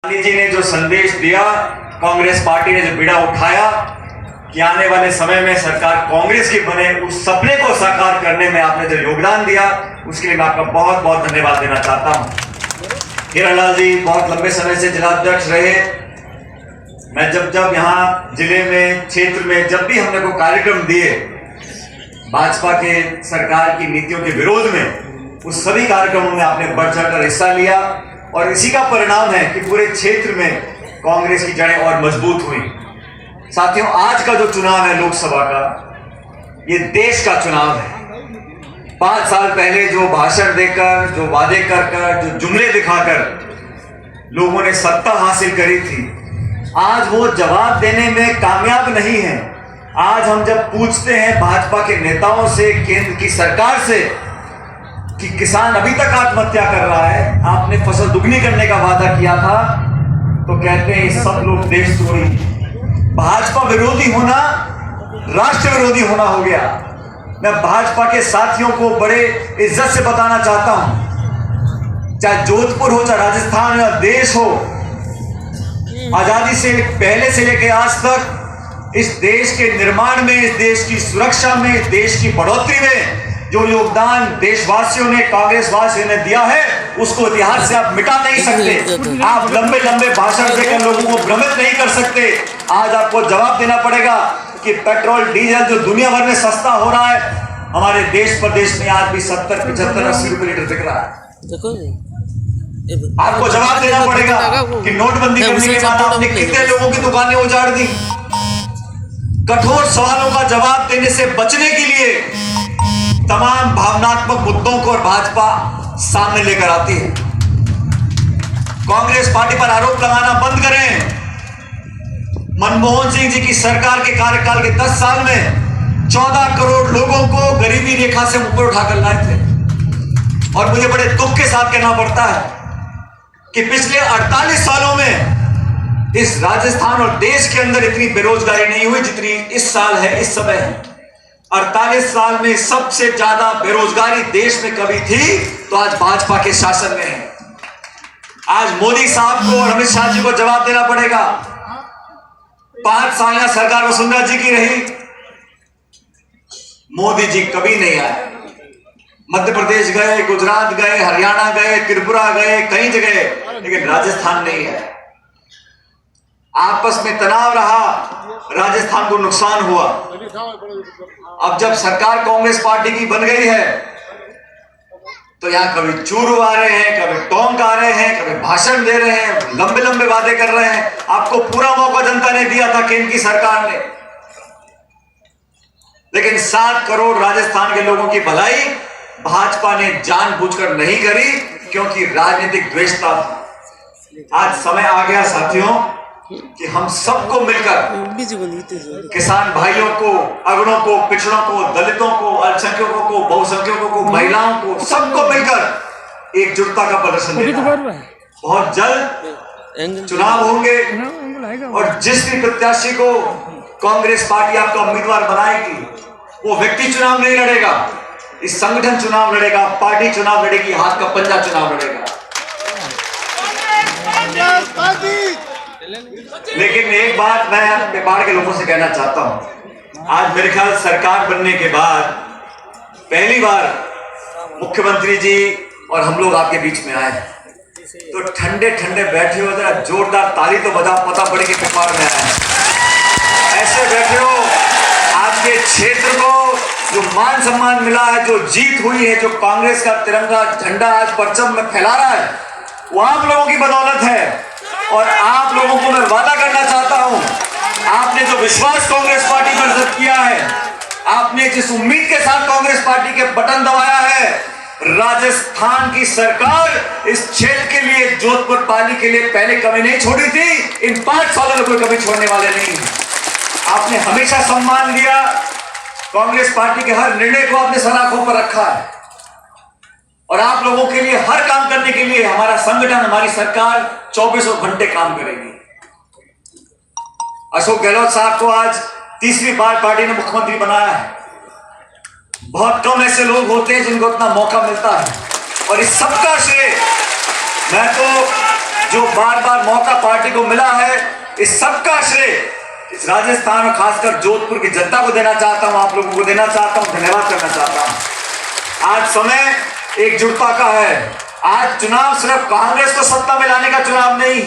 गांधी जी ने जो संदेश दिया, कांग्रेस पार्टी ने जो बीड़ा उठाया कि आने वाले समय में सरकार कांग्रेस की बने, उस सपने को साकार करने में आपने जो योगदान दिया, उसके लिए मैं आपका बहुत बहुत धन्यवाद देना चाहता हूं। हिरणलाल जी बहुत लंबे समय से जिलाध्यक्ष रहे। मैं जब जब यहाँ जिले में, क्षेत्र में जब भी हमने कोई कार्यक्रम दिए भाजपा के सरकार की नीतियों के विरोध में, उस सभी कार्यक्रमों में आपने बढ़ चढ़कर हिस्सा लिया और इसी का परिणाम है कि पूरे क्षेत्र में कांग्रेस की जड़ें और मजबूत हुई। साथियों, आज का जो चुनाव है लोकसभा का, ये देश का चुनाव है। 5 साल पहले जो भाषण देकर, जो वादे कर कर, जो जुमले दिखाकर लोगों ने सत्ता हासिल करी थी, आज वो जवाब देने में कामयाब नहीं है। आज हम जब पूछते हैं भाजपा के नेताओं से, केंद्र की सरकार से, कि किसान अभी तक आत्महत्या कर रहा है, आपने फसल दुगनी करने का वादा किया था, तो कहते हैं सब लोग देशद्रोही। भाजपा विरोधी होना राष्ट्र विरोधी होना हो गया। मैं भाजपा के साथियों को बड़े इज्जत से बताना चाहता हूं, चाहे जोधपुर हो, चाहे राजस्थान या देश हो, आजादी से पहले से लेकर आज तक इस देश के निर्माण में, इस देश की सुरक्षा में, इस देश की बढ़ोतरी में जो योगदान देशवासियों ने, कांग्रेस वासियों ने दिया है, उसको इतिहास से आप मिटा नहीं सकते। आप लंबे लंबे भाषण देकर लोगों को भ्रमित नहीं कर सकते। आज आपको जवाब देना पड़ेगा कि पेट्रोल डीजल जो दुनिया भर में सस्ता हो रहा है, हमारे देश प्रदेश में आज भी 70, 75, 80 रुपए लीटर बिक रहा है। आपको जवाब देना पड़ेगा कि नोटबंदी करने के बाद आपने कितने लोगों की दुकानें उजाड़ दी। कठोर सवालों का जवाब देने से बचने के लिए तमाम भावनात्मक मुद्दों को भाजपा सामने लेकर आती है। कांग्रेस पार्टी पर आरोप लगाना बंद करें। मनमोहन सिंह जी की सरकार के कार्यकाल के 10 साल में 14 करोड़ लोगों को गरीबी रेखा से ऊपर उठाकर लाए थे। और मुझे बड़े दुख के साथ कहना पड़ता है कि पिछले 48 सालों में इस राजस्थान और देश के अंदर इतनी बेरोजगारी नहीं हुई जितनी इस साल है, इस समय है। 48 साल में सबसे ज्यादा बेरोजगारी देश में कभी थी तो आज भाजपा के शासन में है। आज मोदी साहब को और अमित शाह जी को जवाब देना पड़ेगा। 5 साल सरकार वसुंधरा जी की रही, मोदी जी कभी नहीं आए। मध्य प्रदेश गए, गुजरात गए, हरियाणा गए, त्रिपुरा गए, कई जगह, लेकिन राजस्थान नहीं है। आपस में तनाव रहा, राजस्थान को नुकसान हुआ। अब जब सरकार कांग्रेस पार्टी की बन गई है तो यहां कभी चूरू आ रहे हैं, कभी टोंक आ रहे हैं, कभी भाषण दे रहे हैं, लंबे लंबे वादे कर रहे हैं। आपको पूरा मौका जनता ने दिया था केंद्र की सरकार ने, लेकिन 7 करोड़ राजस्थान के लोगों की भलाई भाजपा ने जानबूझकर नहीं करी, क्योंकि राजनीतिक द्वेषता था। आज समय आ गया साथियों कि हम सबको मिलकर किसान भाइयों को, अगड़ों को, पिछड़ों को, दलितों को, अल्पसंख्यकों को, बहुसंख्यकों को, महिलाओं को, सबको मिलकर एकजुटता का प्रदर्शन देना है। बहुत जल्द चुनाव होंगे और जिस भी प्रत्याशी को कांग्रेस पार्टी आपका उम्मीदवार बनाएगी, वो व्यक्ति चुनाव नहीं लड़ेगा, इस संगठन चुनाव लड़ेगा, पार्टी चुनाव लड़ेगी, हाथ का पंजा चुनाव लड़ेगा। लेकिन एक बात मैं व्यापार के लोगों से कहना चाहता हूं, आज मेरे ख्याल सरकार बनने के बाद पहली बार मुख्यमंत्री जी और हम लोग आपके बीच में आए, तो ठंडे ठंडे बैठे हो, जरा जोरदार ताली तो बजाओ, पता पड़े कि व्यापार में आए हैं। ऐसे बैठे हो, आपके क्षेत्र को जो मान सम्मान मिला है, जो जीत हुई है, जो कांग्रेस का तिरंगा झंडा आज परचम में फैला रहा है, वो आप लोगों की बदौलत है। और आप लोगों को मैं वादा करना चाहता हूं, आपने जो विश्वास कांग्रेस पार्टी पर जब किया है, आपने जिस उम्मीद के साथ कांग्रेस पार्टी के बटन दबाया है, राजस्थान की सरकार इस क्षेत्र के लिए, जोधपुर पाली के लिए पहले कमी नहीं छोड़ी थी, इन 5 सालों में कोई कमी छोड़ने वाले नहीं। आपने हमेशा सम्मान दिया, कांग्रेस पार्टी के हर निर्णय को आपने सलाखों पर रखा है और आप लोगों के लिए हर काम करने के लिए हमारा संगठन, हमारी सरकार 24 घंटे काम करेगी। अशोक गहलोत साहब को आज 3री बार पार्टी ने मुख्यमंत्री बनाया है। बहुत कम ऐसे लोग होते हैं जिनको इतना मौका मिलता है और इस सबका श्रेय मैं तो जो बार बार मौका पार्टी को मिला है, इस सबका श्रेय इस राजस्थान और खासकर जोधपुर की जनता को देना चाहता हूं, आप लोगों को देना चाहता हूं, धन्यवाद करना चाहता हूं। आज समय एकजुटता का है। आज चुनाव सिर्फ कांग्रेस को सत्ता में लाने का चुनाव नहीं,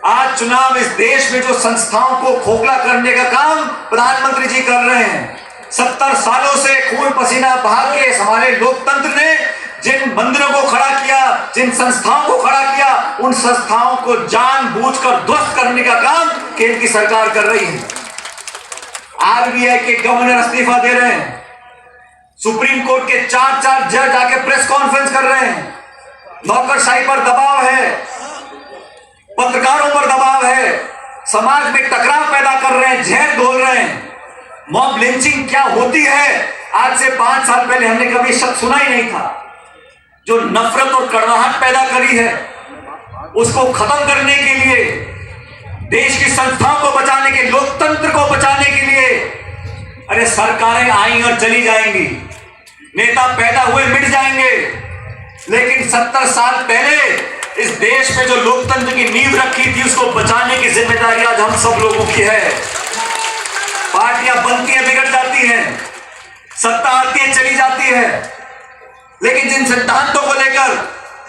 आज चुनाव इस देश में जो संस्थाओं को खोखला करने का काम प्रधानमंत्री जी कर रहे हैं। 70 सालों से खून पसीना बहा के हमारे लोकतंत्र ने जिन मंदिरों को खड़ा किया, जिन संस्थाओं को खड़ा किया, उन संस्थाओं को जानबूझकर ध्वस्त करने का काम केंद्र की सरकार कर रही है। आरबीआई के गवर्नर इस्तीफा दे रहे हैं, सुप्रीम कोर्ट के 4 जज आके प्रेस कॉन्फ्रेंस कर रहे हैं, नौकरशाही पर दबाव है, पत्रकारों पर दबाव है, समाज में टकराव पैदा कर रहे हैं, जहर घोल रहे हैं। मॉब लिंचिंग क्या होती है आज से 5 साल पहले हमने कभी शब्द सुना ही नहीं था। जो नफरत और कड़वाहट पैदा करी है, उसको खत्म करने के लिए, देश की संस्थाओं को बचाने के, लोकतंत्र को बचाने के लिए, अरे सरकारें आई और चली जाएंगी, नेता पैदा हुए मिट जाएंगे, लेकिन 70 साल पहले इस देश में जो लोकतंत्र की नींव रखी थी, उसको बचाने की जिम्मेदारी आज हम सब लोगों की है। पार्टियां बनती हैं, बिगड़ जाती हैं, सत्ता आती है, चली जाती है, लेकिन जिन सिद्धांतों को लेकर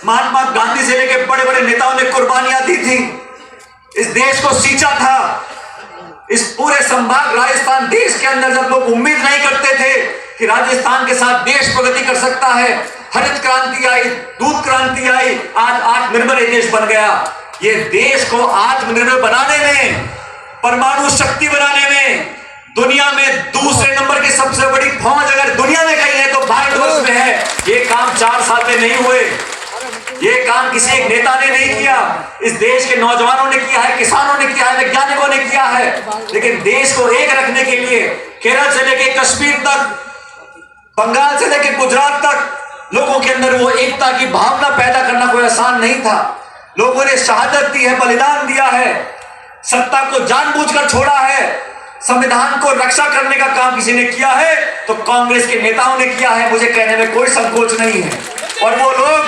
महात्मा गांधी से लेकर बड़े बड़े नेताओं ने कुर्बानियां दी थी, इस देश को सींचा था, इस पूरे संभाग राजस्थान देश के अंदर जब लोग उम्मीद नहीं करते थे कि राजस्थान के साथ देश प्रगति कर सकता है, हरित क्रांति आई, दूध क्रांति आई, आज आत्मनिर्भर देश बन गया। ये देश को आत्मनिर्भर बनाने में, परमाणु शक्ति बनाने में, दुनिया में दूसरे नंबर की सबसे बड़ी फौज अगर दुनिया में कहीं है तो भारतवर्ष में है। ये काम 4 साल में नहीं हुए, ये काम किसी एक नेता ने नहीं किया, इस देश के नौजवानों ने किया है, किसानों ने किया है, वैज्ञानिकों ने किया है। लेकिन देश को एक रखने के लिए केरल से लेकर कश्मीर तक, बंगाल से लेकर गुजरात तक लोगों के अंदर वो एकता की भावना पैदा करना कोई आसान नहीं था। लोगों ने शहादत दी है, बलिदान दिया है, सत्ता को जानबूझकर छोड़ा है, संविधान को रक्षा करने का काम किसी ने किया है तो कांग्रेस के नेताओं ने किया है, मुझे कहने में कोई संकोच नहीं है। और वो लोग,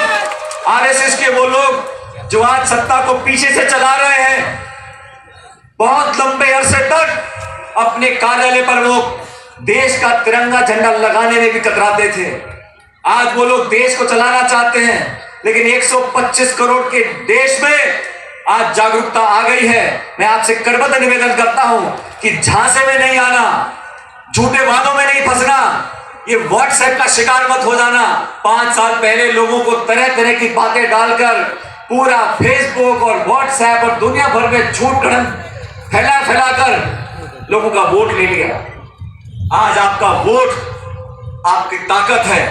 आरएसएस के वो लोग जो आज सत्ता को पीछे से चला रहे हैं, बहुत लंबे अरसे तक अपने कार्यालय पर वो देश का तिरंगा झंडा लगाने में भी कतराते थे। आज वो लोग देश को चलाना चाहते हैं, लेकिन 125 करोड़ के देश में आज जागरूकता आ गई है। मैं आपसे करबद्ध निवेदन करता हूं कि झांसे में नहीं आना, झूठे वादों में नहीं फंसना, ये व्हाट्सएप का शिकार मत हो जाना। 5 साल पहले लोगों को तरह तरह की बातें डालकर पूरा फेसबुक और व्हाट्सएप और दुनिया भर में झूठ गढ़ंत फैलाकर लोगों का वोट ले लिया। आज आपका वोट आपकी ताकत है,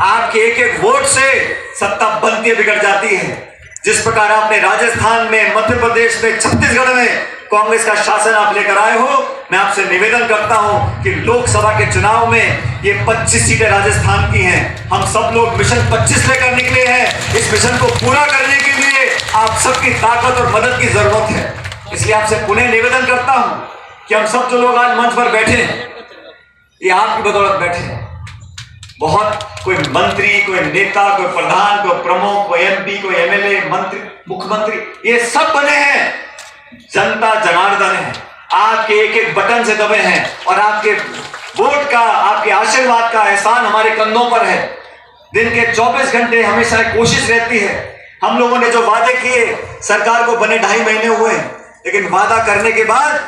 आपके एक एक वोट से सत्ता बनती बिगड़ जाती है। जिस प्रकार आपने राजस्थान में, मध्य प्रदेश में, छत्तीसगढ़ में कांग्रेस का शासन आप लेकर आए हो, मैं आपसे निवेदन करता हूं कि लोकसभा के चुनाव में ये 25 सीटें राजस्थान की हैं। हम सब लोग मिशन 25 लेकर निकले हैं। इस मिशन को पूरा करने के लिए आप सबकी ताकत और मदद की जरूरत है। इसलिए आपसे पुनः निवेदन करता हूं कि हम सब जो लोग आज मंच पर बैठे हैं, ये आपकी बदौलत बैठे हैं। बहुत कोई मंत्री, कोई नेता, कोई प्रधान, कोई प्रमुख, कोई एमपी, कोई एमएलए, मंत्री, मुख्यमंत्री, ये सब बने हैं, जनता जनार्दन है, आपके एक एक बटन से दबे हैं और आपके वोट का, आपके आशीर्वाद का एहसान हमारे कंधों पर है। दिन के 24 घंटे हमेशा कोशिश रहती है। हम लोगों ने जो वादे किए, सरकार को बने 2.5 महीने हुए, लेकिन वादा करने के बाद,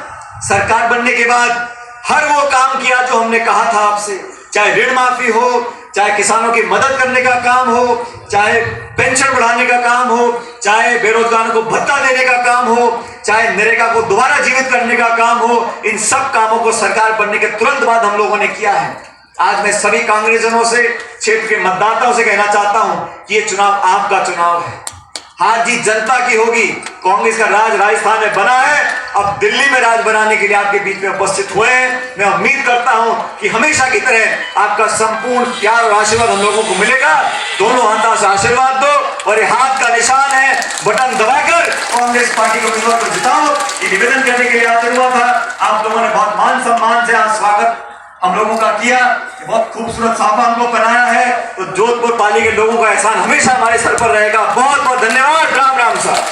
सरकार बनने के बाद हर वो काम किया जो हमने कहा था आपसे, चाहे ऋण माफी हो, चाहे किसानों की मदद करने का काम हो, चाहे पेंशन बढ़ाने का काम हो, चाहे बेरोजगारों को भत्ता देने का काम हो, चाहे नरेगा को दोबारा जीवित करने का काम हो, इन सब कामों को सरकार बनने के तुरंत बाद हम लोगों ने किया है। आज मैं सभी कांग्रेसजनों से, क्षेत्र के मतदाताओं से कहना चाहता हूं कि ये चुनाव आपका चुनाव है। हार जीत जनता की होगी। कांग्रेस का राज राजस्थान में बना है, अब दिल्ली में राज बनाने के लिए आपके बीच में उपस्थित हुए हैं। मैं उम्मीद करता हूं कि हमेशा की तरह आपका संपूर्ण प्यार और आशीर्वाद हम लोगों को मिलेगा। दोनों हाथों से आशीर्वाद दो और ये हाथ का निशान है, बटन दबाकर कांग्रेस पार्टी को उम्मीदवार को जिताओ। ये निवेदन करने के लिए आते हुआ था। आप लोगों ने बहुत मान सम्मान से आज स्वागत हम लोगों का किया, बहुत खूबसूरत साफा हमको पहनाया है, तो जोधपुर पाली के लोगों का एहसान हमेशा हमारे सर पर रहेगा। बहुत बहुत धन्यवाद। राम राम साहब।